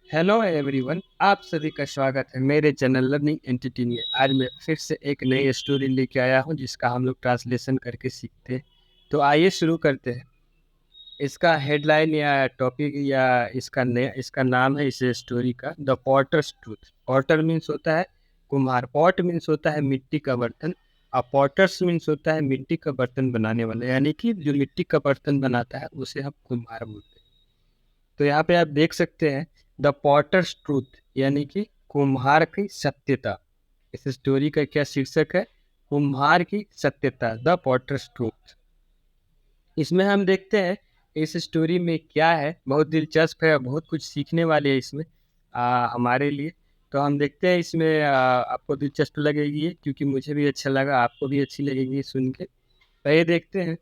Hello everyone, आप सभी का स्वागत है मेरे चैनल लर्निंग एंटिटी में। आज मैं फिर से एक नई स्टोरी लेके आया हूँ जिसका हम लोग ट्रांसलेशन करके सीखते हैं। तो आइए शुरू करते हैं। इसका हेडलाइन या टॉपिक या इसका नाम है इस स्टोरी का the potter's truth. Potter means होता है कुम्हार, पॉट मीन्स होता है मिट्टी का बर्तन, और पॉटर्स मीन्स होता है मिट्टी का बर्तन बनाने वाला, यानी कि जो मिट्टी का बर्तन बनाता है उसे हम कुम्हार बोलते हैं। तो यहाँ पे आप देख सकते हैं द पॉटर्स ट्रूथ, यानी कि कुम्हार की सत्यता। इस स्टोरी का क्या शीर्षक है? कुम्हार की सत्यता, द पॉटर्स ट्रूथ। इसमें हम देखते हैं इस स्टोरी में क्या है। बहुत दिलचस्प है, बहुत कुछ सीखने वाले है इसमें हमारे लिए। तो हम देखते हैं इसमें आपको दिलचस्प लगेगी ये, क्योंकि मुझे भी अच्छा लगा, आपको भी अच्छी लगेगी सुन के। तो ये देखते हैं।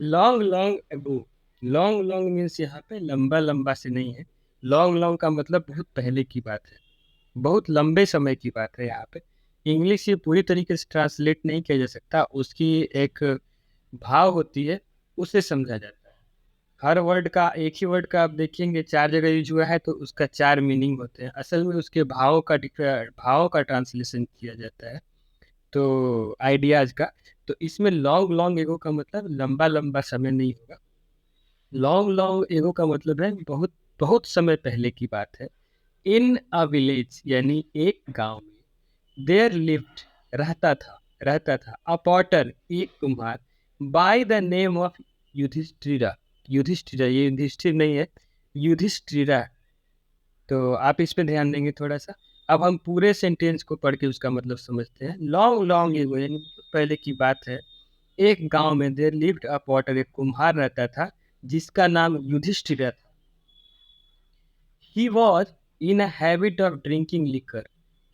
Long long ago. Long long means यहाँ पे लंबा लंबा से नहीं है। लॉन्ग लॉन्ग का मतलब बहुत पहले की बात है, बहुत लंबे समय की बात है। यहाँ पे इंग्लिश ये पूरी तरीके से ट्रांसलेट नहीं किया जा सकता, उसकी एक भाव होती है, उसे समझा जाता है। हर वर्ड का, एक ही वर्ड का आप देखेंगे 4 जगह यूज हुआ है तो उसका 4 मीनिंग होते हैं। असल में उसके भाव का ट्रांसलेशन किया जाता है, तो आइडियाज का। तो इसमें लॉन्ग लॉन्ग एगो का मतलब लंबा लंबा समय नहीं होगा। लॉन्ग लॉन्ग एगो का मतलब है बहुत बहुत समय पहले की बात है। इन अ विलेज, यानी एक गांव में, देयर लिव्ड, रहता था अ पॉटर, एक कुम्हार, by the name of Yudhishthira. Yudhishthira, ये युधिष्ठिर नहीं है, युधिष्ठिरा। तो आप इस पे ध्यान देंगे थोड़ा सा। अब हम पूरे सेंटेंस को पढ़ के उसका मतलब समझते हैं। लॉन्ग लॉन्ग एगो, यानी पहले की बात है, एक गांव में देयर लिव्ड अ पॉटर, एक कुम्हार रहता था जिसका नाम युधिष्ठिर था। He was in a habit of drinking liquor.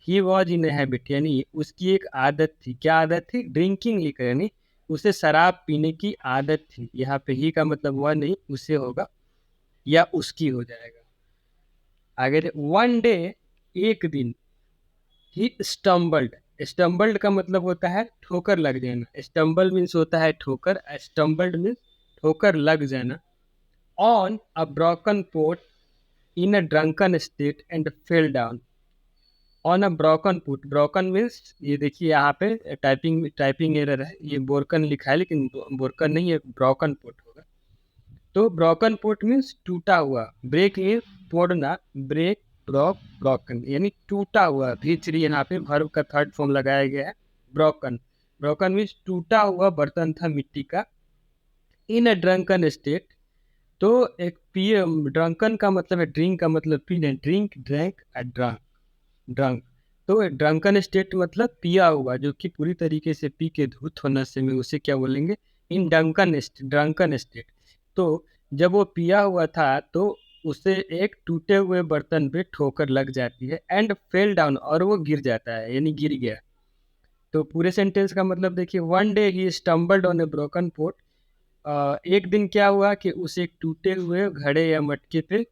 He was in a habit, यानी उसकी एक आदत थी। क्या आदत थी? ड्रिंकिंग लिकर, यानी उसे शराब पीने की आदत थी। यहाँ पे ही का मतलब वह नहीं, उसे होगा या उसकी हो जाएगा। आगे वन डे, एक दिन, ही स्टम्बल्ड। स्टम्बल्ड का मतलब होता है ठोकर लग जाना। स्टम्बल मीन्स होता है ठोकर, स्टम्बल्ड मीन्स ठोकर लग जाना। On a broken pot in a drunken state and fell down. On a broken pot, broken means ये देखिए यहाँ पे टाइपिंग टाइपिंग एरर है, ये बोरकन लिखा है लेकिन बोरकन नहीं है, ब्रोकन पोट होगा। तो ब्रोकन पोट मीन्स टूटा हुआ। ब्रेक मीन्स तोड़ना, ब्रेक, ब्रोक, ब्रोकन, यानी टूटा हुआ। भी थ्री यहाँ पे वर्ब का थर्ड फॉर्म लगाया गया है, ब्रोकन। ब्रोकन मीन्स टूटा हुआ बर्तन था मिट्टी का। इन अ ड्रंकन स्टेट, तो एक पिए, ड्रंकन का मतलब है ड्रिंक का मतलब पीने, ड्रिंक, ड्रैंक, ड्रंक, ड्रंक। तो ड्रंकन स्टेट मतलब पिया हुआ, जो कि पूरी तरीके से पी के धुत होने से में उसे क्या बोलेंगे? इन ड्रंकन स्टेट। तो जब वो पिया हुआ था तो उसे एक टूटे हुए बर्तन पे ठोकर लग जाती है, एंड फेल डाउन, और वो गिर जाता है, यानी गिर गया। तो पूरे सेंटेंस का मतलब देखिए, one day he stumbled on a broken pot. एक दिन क्या हुआ कि उसे एक टूटे हुए घड़े या मटके पे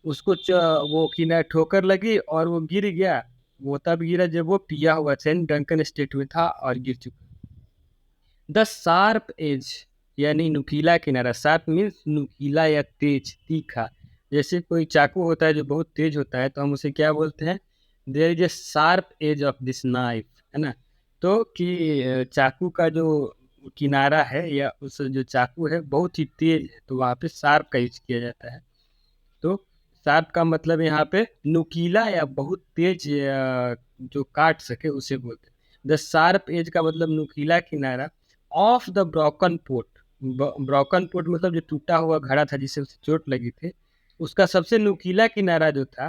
उसको वो किनारे ठोकर लगी और वो गिर गया। वो तब गिरा जब वो पिया हुआ था, ड्रंकन स्टेट में था और गिर चुका। द शार्प एज, यानी नुकीला किनारा। शार्प मीन्स नुकीला या तेज, तीखा। जैसे कोई चाकू होता है जो बहुत तेज होता है, तो हम उसे क्या बोलते हैं? There is a sharp edge of this knife, है ना। तो कि चाकू का जो किनारा है या उस जो चाकू है बहुत ही तेज है, तो वहाँ पे शार्प का यूज किया जाता है। तो शार्प का मतलब यहाँ पे नुकीला या बहुत तेज, जो काट सके उसे बोलते हैं। द शार्प एज का मतलब नुकीला किनारा of the broken pot. Broken pot मतलब जो टूटा हुआ घड़ा था जिसे उसे चोट लगी थी, उसका सबसे नुकीला किनारा जो था,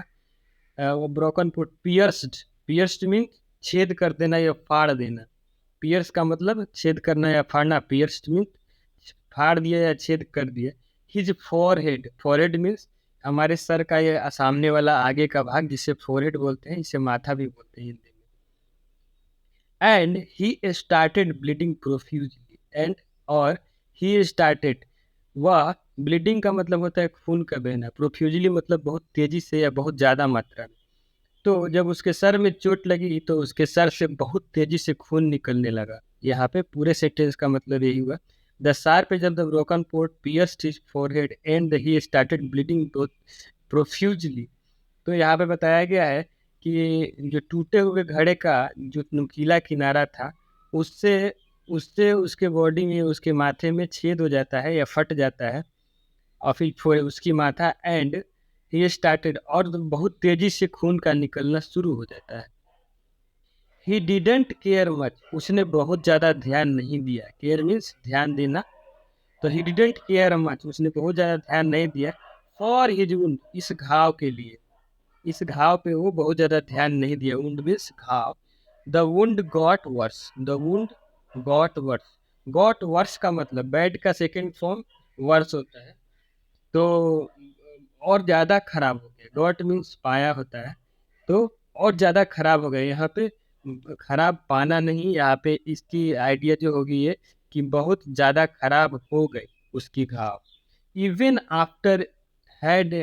वो broken pot pierced. Pierced mean छेद कर देना या फाड़ देना। पियर्स का मतलब छेद करना या फाड़ना, पियर्स्ड मीन फाड़ दिया या छेद कर दिया। हिज फोरहेड, फोरहेड मीन्स हमारे सर का ये सामने वाला आगे का भाग, जिसे फोरहेड बोलते हैं, इसे माथा भी बोलते हैं हिंदी में। And he started bleeding profusely, and, और ही स्टार्टेड, वह, ब्लीडिंग का मतलब होता है खून का बहना, प्रोफ्यूजली मतलब बहुत तेजी से या बहुत ज़्यादा मात्रा में। तो जब उसके सर में चोट लगी तो उसके सर से बहुत तेजी से खून निकलने लगा। यहाँ पे पूरे सेंटेंस का मतलब यही हुआ। The sharp edge of the broken pot pierced his forehead and he started bleeding profusely. तो यहाँ पे बताया गया है कि जो टूटे हुए घड़े का जो नुकीला किनारा था, उससे उससे उसके बॉडी में, उसके माथे में छेद हो जाता है या फट जाता है, और फिर उसकी माथा एंड ही स्टार्टेड, और बहुत तेजी से खून का निकलना शुरू हो जाता है। ही डिडेंट केयर मच, उसने बहुत ज़्यादा ध्यान नहीं दिया। केयर मीन्स ध्यान देना। तो ही डिडेंट केयर मच, उसने बहुत ज़्यादा ध्यान नहीं दिया। फॉर हिज वुंड, इस घाव के लिए, इस घाव पे वो बहुत ज़्यादा ध्यान नहीं दिया। वुंड मीन्स घाव। The wound got verse, the wound got verse. Got verse का मतलब बैड का सेकेंड फॉर्म वर्स होता है, तो और ज़्यादा खराब हो गया। गॉट मीन्स पाया होता है, तो और ज़्यादा खराब हो गए। यहाँ पे खराब पाना नहीं, यहाँ पे इसकी आइडिया जो होगी ये कि बहुत ज़्यादा खराब हो गई उसकी घाव। Even after had,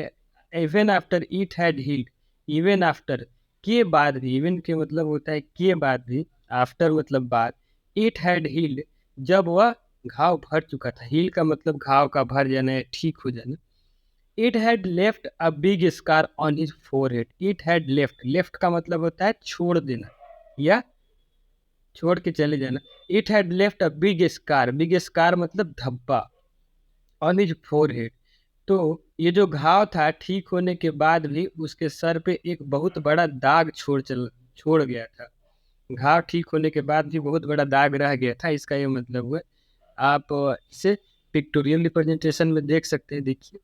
even after it had healed, even after के बाद भी, इवन के मतलब होता है के बाद भी, आफ्टर मतलब बाद, इट हैड हील्ड जब वह घाव भर चुका था। हील का मतलब घाव का भर जाना, ठीक हो जाना। It had left a big scar on his forehead. It had left, left का मतलब होता है छोड़ देना या छोड़ के चले जाना। It had left a big scar, big scar मतलब धब्बा, ऑन हिज फोरहेड। तो ये जो घाव था ठीक होने के बाद भी उसके सर पे एक बहुत बड़ा दाग छोड़ गया था। घाव ठीक होने के बाद भी बहुत बड़ा दाग रह गया था, इसका ये मतलब हुआ। आप इसे पिक्टोरियल रिप्रेजेंटेशन में देख सकते हैं। देखिए,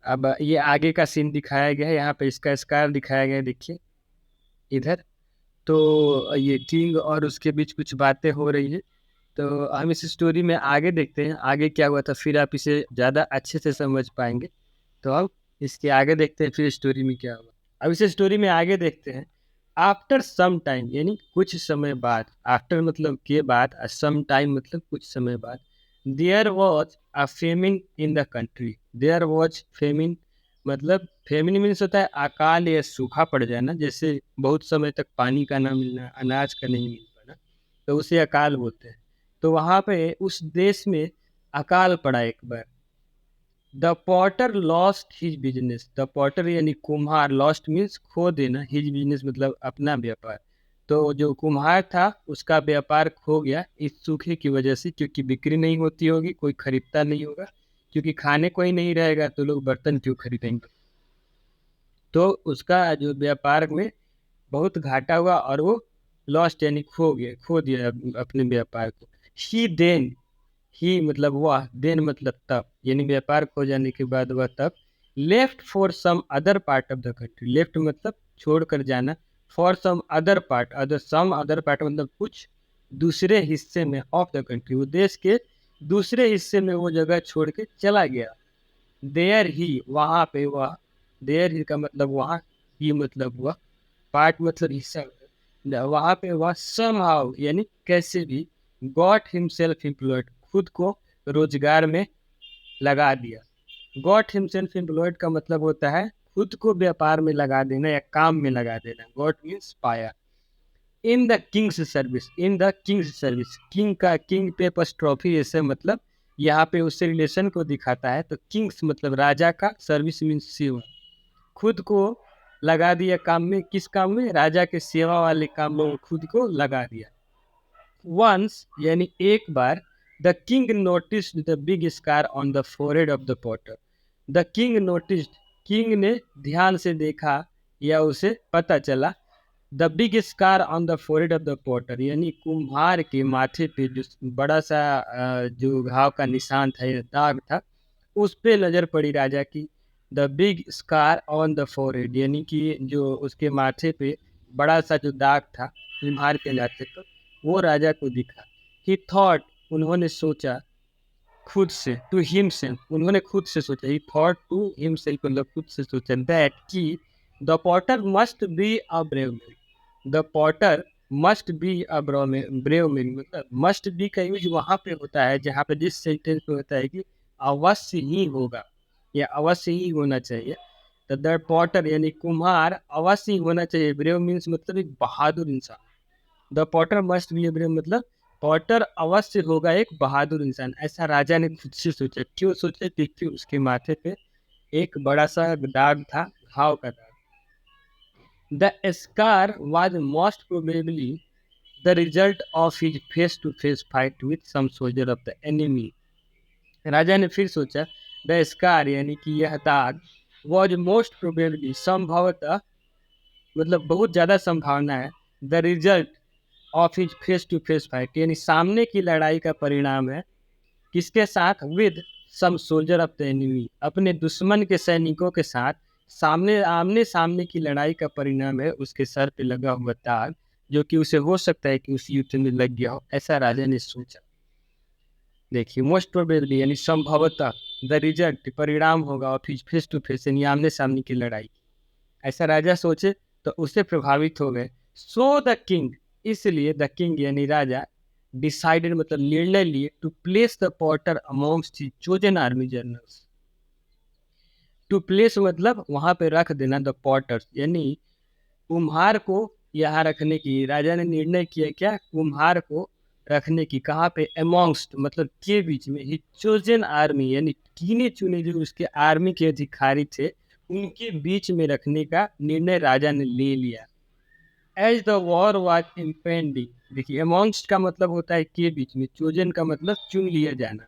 अब ये आगे का सीन दिखाया गया है, यहाँ पे इसका स्कार दिखाया गया है, देखिए इधर। तो ये किंग और उसके बीच कुछ बातें हो रही है। तो हम इस स्टोरी में आगे देखते हैं आगे क्या हुआ था, फिर आप इसे ज़्यादा अच्छे से समझ पाएंगे। तो अब इसके आगे देखते हैं फिर स्टोरी में क्या हुआ। अब इस स्टोरी में आगे देखते हैं। आफ्टर सम टाइम यानी कुछ समय बाद, आफ्टर मतलब के बाद, सम टाइम मतलब कुछ समय बाद, there was a famine in the country. There was famine मतलब, फेमिन मीन्स होता है अकाल या सूखा पड़ जाना, जैसे बहुत समय तक पानी का ना मिलना, अनाज का नहीं मिल पाना, तो उसे अकाल बोलते हैं। तो वहाँ पे उस देश में अकाल पड़ा एक बार। The potter lost his business, the potter यानी कुम्हार, लॉस्ट मीन्स खो देना, हिज बिजनेस मतलब अपना व्यापार। तो जो कुम्हार था उसका व्यापार खो गया इस सूखे की वजह से, क्योंकि बिक्री नहीं होती होगी, कोई खरीदता नहीं होगा, क्योंकि खाने कोई नहीं रहेगा तो लोग बर्तन क्यों खरीदेंगे। तो उसका जो व्यापार में बहुत घाटा हुआ और वो लॉस्ट यानी खो दिया अपने व्यापार को। ही मतलब वह, देन मतलब तब, यानी व्यापार खो जाने के बाद वह तब left for some other part of the country. Left मतलब छोड़ कर जाना, for some other part, other some other part मतलब कुछ दूसरे हिस्से में ऑफ द कंट्री, वो देश के दूसरे हिस्से में वो जगह छोड़ के चला गया। देयर ही, वहाँ पे वह, देयर ही का मतलब वहाँ, ही मतलब वह, पार्ट मतलब हिस्सा, वहाँ पे वह समहाउ यानी कैसे भी, गॉट हिमसेल्फ एम्प्लॉयड, खुद को रोजगार में लगा दिया। गॉट हिमसेल्फ एम्प्लॉयड का मतलब होता है खुद को व्यापार में लगा देना या काम में लगा देना। गॉट मीन्स पाया। In the Kings service, in the Kings service, king का किंग पे एपॉस्ट्रोफी ऐसे मतलब यहाँ पे उससे रिलेशन को दिखाता है। तो किंग्स मतलब राजा का, सर्विस मीन्स सेवा, खुद को लगा दिया काम में। किस काम में? राजा के सेवा वाले काम में खुद को लगा दिया। वंस यानी एक बार, the king noticed the big scar on the forehead of the potter. The king noticed, king ने ध्यान से देखा या उसे पता चला, the big scar on the forehead of the potter यानी कुम्हार के माथे पे जो बड़ा सा जो घाव का निशान था या दाग था, उस पे नजर पड़ी राजा की। The big scar on the forehead यानी कि जो उसके माथे पे बड़ा सा जो दाग था कुम्हार के माथे पर, वो राजा को दिखा। ही थॉट, उन्होंने सोचा, खुद से, टू हिमसेल्फ, उन्होंने खुद से सोचा। ही थॉट टू हिमसेल्फ मतलब खुद से सोचा, दैट कि the Potter must be a brave man. The Potter must be a brave man मतलब मस्ट बी का यूज वहाँ पे होता है जहाँ पे जिस सेंटेंस पे होता है कि अवश्य ही होगा या अवश्य ही होना चाहिए। तो द पॉटर यानी कुम्हार अवश्य ही होना चाहिए। ब्रेव मीन्स मतलब एक बहादुर इंसान। The Potter must be a brave मतलब पॉटर अवश्य होगा एक बहादुर इंसान, ऐसा राजा ने खुद से सोचा। क्यों सोचा? क्योंकि उसके माथे पे एक बड़ा सा दाग था, घाव का दाग. The scar was most probably the result of his face-to-face fight with some soldier of the enemy. राजा ने फिर सोचा, द स्कार यानी कि यह दाग वॉज मोस्ट प्रोबेबली संभवतः, मतलब बहुत ज़्यादा संभावना है, the result of his face to face fight यानी सामने की लड़ाई का परिणाम है. किसके साथ? With some soldier of the enemy, अपने दुश्मन के सैनिकों के साथ सामने आमने सामने की लड़ाई का परिणाम है उसके सर पे लगा हुआ दाग, जो कि उसे हो सकता है कि उस युद्ध में लग गया हो, ऐसा राजा ने सोचा. देखिए, मोस्ट प्रोबेबली यानी संभवतः, द रिजल्ट परिणाम होगा of his face to face यानी आमने सामने की लड़ाई, ऐसा राजा सोचे तो उससे प्रभावित हो गए. सो द किंग, इसलिए द किंग यानी राजा डिसाइडेड मतलब निर्णय लिए to place the potter amongst his chosen army generals. To place मतलब वहां पे रख देना, द पॉटर्स यानी कुम्हार को यहाँ रखने की राजा ने निर्णय किया. क्या? कुम्हार को रखने की. कहाँ पे? अमॉन्ग्स्ट मतलब के बीच में, ही चोजन आर्मी यानी गिने चुने जो उसके आर्मी के अधिकारी थे उनके बीच में रखने का निर्णय राजा ने ले लिया. As the war was impending, देखिए अमॉन्ग्स्ट का मतलब होता है के बीच में, चोजन का मतलब चुन लिया जाना,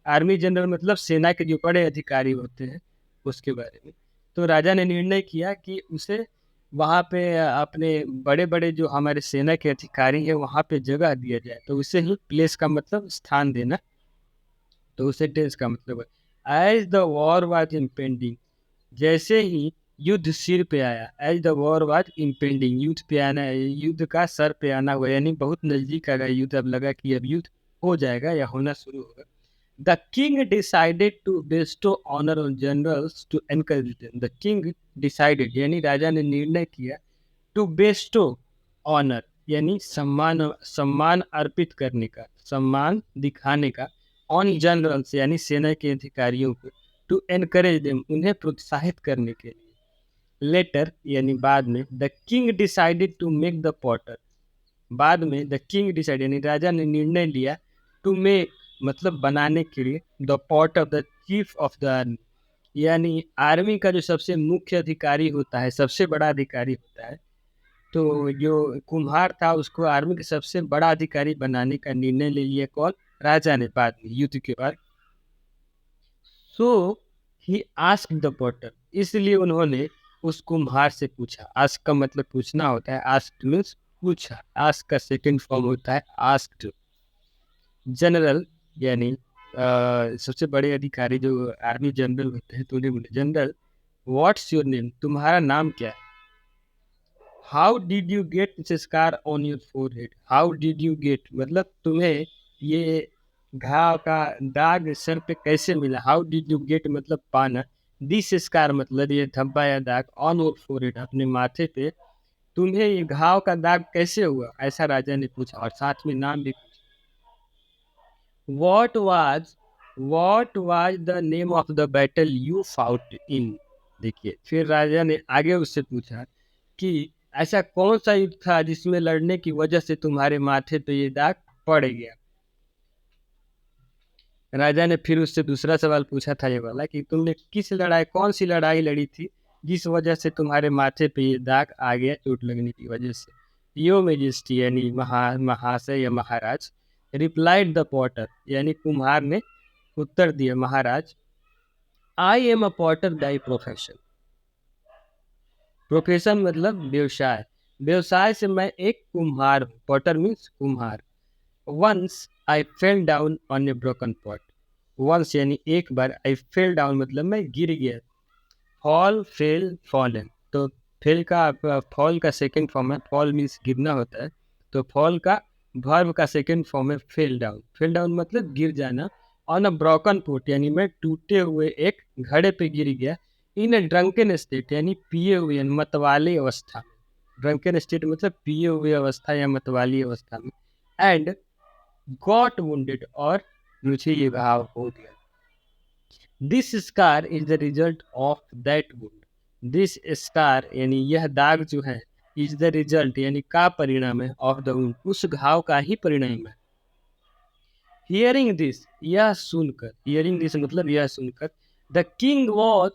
आर्मी जनरल मतलब सेना के जो बड़े अधिकारी होते हैं उसके बारे में. तो राजा ने निर्णय किया कि उसे वहाँ पे अपने बड़े बड़े जो हमारे सेना के अधिकारी हैं वहाँ पे जगह दिया जाए. तो उसे ही प्लेस का मतलब स्थान देना, तो उसे टेंस का मतलब है. As the war was impending, जैसे ही युद्ध सिर पे आया. As the war was impending, युद्ध पे आना, युद्ध का सर पे आना हुआ यानी बहुत नजदीक आ गया युद्ध. अब लगा कि अब युद्ध हो जाएगा या होना शुरू होगा. The king decided to bestow honour on generals to encourage them. The king decided यानी राजा ने निर्णय किया, टू बेस्टो ऑनर यानी सम्मान, सम्मान अर्पित करने का, सम्मान दिखाने का, ऑन जनरल्स यानी सेना के अधिकारियों को, टू एनकरेज देम उन्हें प्रोत्साहित करने के लिए. लेटर यानी बाद में, the king decided to make the potter, बाद में द किंग डिसाइड यानी राजा ने निर्णय लिया, टू मेक मतलब बनाने के लिए, the potter the chief of the army यानी आर्मी का जो सबसे मुख्य अधिकारी होता है, सबसे बड़ा अधिकारी होता है, तो जो कुम्हार था उसको आर्मी के सबसे बड़ा अधिकारी बनाने का निर्णय ले लिया. कौन? राजा ने, बाद में युद्ध के बाद. सो ही आस्क्ड द पॉटर, इसलिए उन्होंने उस कुम्हार से पूछा. आस्क का मतलब पूछना होता है, आस्क्ड मीन्स पूछा. आस्क का सेकंड फॉर्म होता है आस्क्ड. जनरल यानी सबसे बड़े अधिकारी जो आर्मी जनरल होते हैं, तो उन्हें बोले, जनरल व्हाट्स योर नेम, तुम्हारा नाम क्या है. How did you get this scar on your forehead. How did you get मतलब तुम्हें ये घाव का दाग सर पे कैसे मिला. हाउ डिड यू गेट मतलब पाना, दिस स्कार मतलब ये धब्बा या दाग, ऑन योर फोरहेड अपने माथे पे, तुम्हें ये घाव का दाग कैसे हुआ, ऐसा राजा ने पूछा. और साथ में नाम भी. What was the name of the battle you fought in. देखिए, फिर राजा ने आगे उससे पूछा कि ऐसा कौन सा युद्ध था जिसमें लड़ने की वजह से तुम्हारे माथे पे ये दाग पड़ गया. राजा ने फिर उससे दूसरा सवाल पूछा था ये वाला कि तुमने किस लड़ाई, कौन सी लड़ाई लड़ी थी जिस वजह से तुम्हारे माथे पे ये दाग आ गया चोट लगने की वजह से. यो मेजेस्टी यानी महाशय या महाराज. रिप्लाइड द पॉटर यानी कुम्हार ने उत्तर दिया, Maharaj, I am a potter by profession. Profession मतलब व्यवसाय, व्यवसाय से मैं एक कुम्हार हूँ. पॉटर मीन्स कुम्हार. Once I fell down on a broken pot. Once यानी एक बार, आई फेल डाउन मतलब मैं गिर गया. फॉल, फेल, फॉलन, तो फेल का फॉल का सेकंड फॉर्म है, फॉल मीन्स गिरना होता है, तो फॉल का वर्ब का सेकंड फॉर्म है फेल डाउन. फेल डाउन मतलब गिर जाना. ऑन अ ब्रोकन पोट यानी मैं टूटे हुए एक घड़े पे गिर गया. इन अ ड्रंकन स्टेट यानी पिए हुए यानी मतवाली अवस्था. ड्रंकन स्टेट मतलब पिए हुए अवस्था या मतवाली अवस्था में. एंड गॉट वुंडेड और मुझे ये घाव हो गया. This scar is the result of that wound. This scar यानी यह दाग जो है, इज द रिजल्ट यानी का परिणाम है, ऑफ द वुंड उस घाव का ही परिणाम है. हियरिंग दिस यह सुनकर, हियरिंग दिस मतलब यह सुनकर, the king was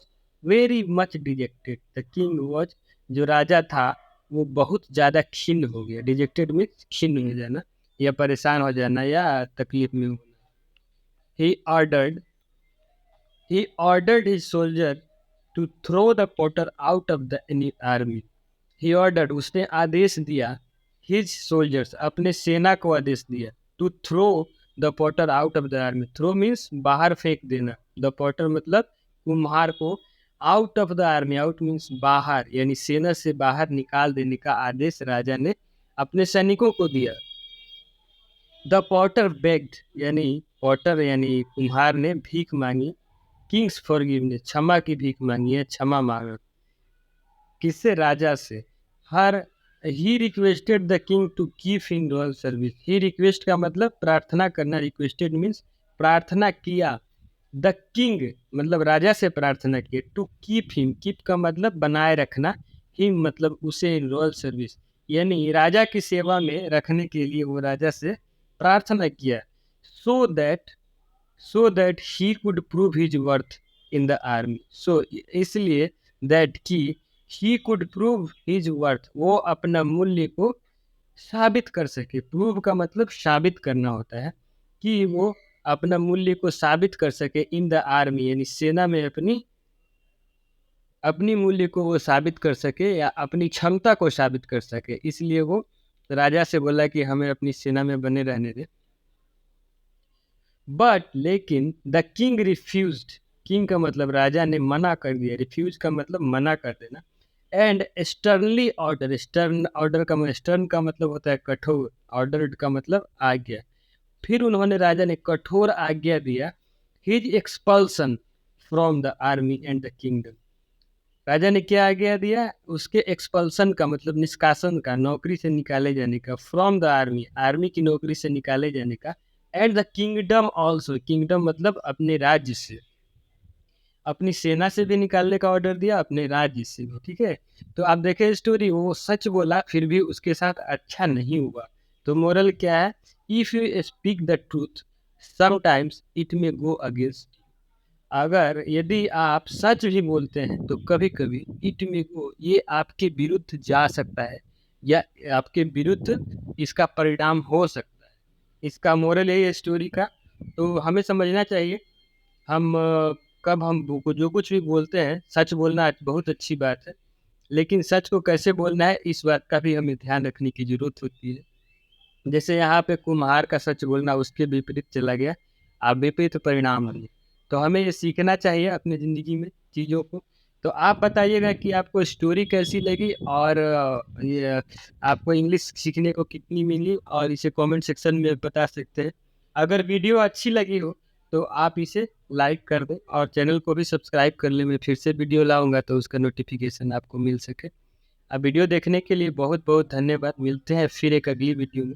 very much dejected. The king was, जो राजा था वो बहुत ज़्यादा खिन्न हो गया। डिजेक्टेड मीन्स खिन्न हो जाना या परेशान हो जाना या तकलीफ में होना। He ordered he ordered his soldier to throw the potter out of the army. He ordered, उसने आदेश दिया, हिज सोल्जर्स, अपने सेना को आदेश दिया, to throw the potter out of the army. Throw means बाहर फेंक देना, द पॉटर मतलब कुम्हार को, out of the army, out means बाहर, यानी सेना से बाहर निकाल देने का आदेश राजा ने अपने सैनिकों को दिया। द पॉटर बेग्ड, यानी पॉटर यानी कुम्हार ने भीख मांगी, किंग्स फॉरगिवनेस, क्षमा की भीख मांगी है, क्षमा मांगा। किससे? राजा से। हर ही requested the king to keep in royal service. He request का मतलब प्रार्थना करना, रिक्वेस्टेड मीन्स प्रार्थना किया। द किंग मतलब राजा से प्रार्थना किया, टू कीप हिम, कीप का मतलब बनाए रखना, हिम मतलब उसे, इन रॉयल सर्विस यानी राजा की सेवा में रखने के लिए वो राजा से प्रार्थना किया। So that he could prove his worth in the army. So इसलिए दैट की he could prove his worth, वो अपना मूल्य को साबित कर सके। प्रूव का मतलब साबित करना होता है, कि वो अपना मूल्य को साबित कर सके इन द आर्मी, यानी सेना में अपनी मूल्य को वो साबित कर सके या अपनी क्षमता को साबित कर सके। इसलिए वो राजा से बोला कि हमें अपनी सेना में बने रहने दे। बट लेकिन द किंग रिफ्यूज्ड, किंग का मतलब राजा ने मना कर दिया, रिफ्यूज का मतलब मना कर देना। एंड स्टर्नली ऑर्डर, स्टर्न का मतलब होता है कठोर, ऑर्डर का मतलब आज्ञा। फिर उन्होंने, राजा ने कठोर आज्ञा दिया, his expulsion from the army and the kingdom. राजा ने क्या आज्ञा दिया? उसके एक्सपल्सन का मतलब निष्कासन का, नौकरी से निकाले जाने का, फ्रॉम द आर्मी, आर्मी की नौकरी से निकाले जाने का, and the kingdom also, kingdom मतलब अपने राज्य से, अपनी सेना से भी निकालने का ऑर्डर दिया, अपने राज्य से भी। ठीक है, तो आप देखें स्टोरी, वो सच बोला फिर भी उसके साथ अच्छा नहीं हुआ। तो मोरल क्या है? If you speak the truth sometimes it may go against. अगर यदि आप सच भी बोलते हैं तो कभी कभी इट मे गो, ये आपके विरुद्ध जा सकता है या आपके विरुद्ध इसका परिणाम हो सकता है। इसका मोरल यही है स्टोरी का। तो हमें समझना चाहिए, हम कब हम जो कुछ भी बोलते हैं, सच बोलना बहुत अच्छी बात है, लेकिन सच को कैसे बोलना है इस बात का भी हमें ध्यान रखने की जरूरत होती है। जैसे यहाँ पे कुम्हार का सच बोलना उसके विपरीत चला गया, आप विपरीत परिणाम हुए। तो हमें ये सीखना चाहिए अपनी ज़िंदगी में चीज़ों को। तो आप बताइएगा कि आपको स्टोरी कैसी लगी, और ये आपको इंग्लिश सीखने को कितनी मिली, और इसे कमेंट सेक्शन में बता सकते हैं। अगर वीडियो अच्छी लगी हो तो आप इसे लाइक कर दें, और चैनल को भी सब्सक्राइब कर लें। मैं फिर से वीडियो लाऊंगा तो उसका नोटिफिकेशन आपको मिल सके। अब वीडियो देखने के लिए बहुत बहुत धन्यवाद। मिलते हैं फिर एक अगली वीडियो में।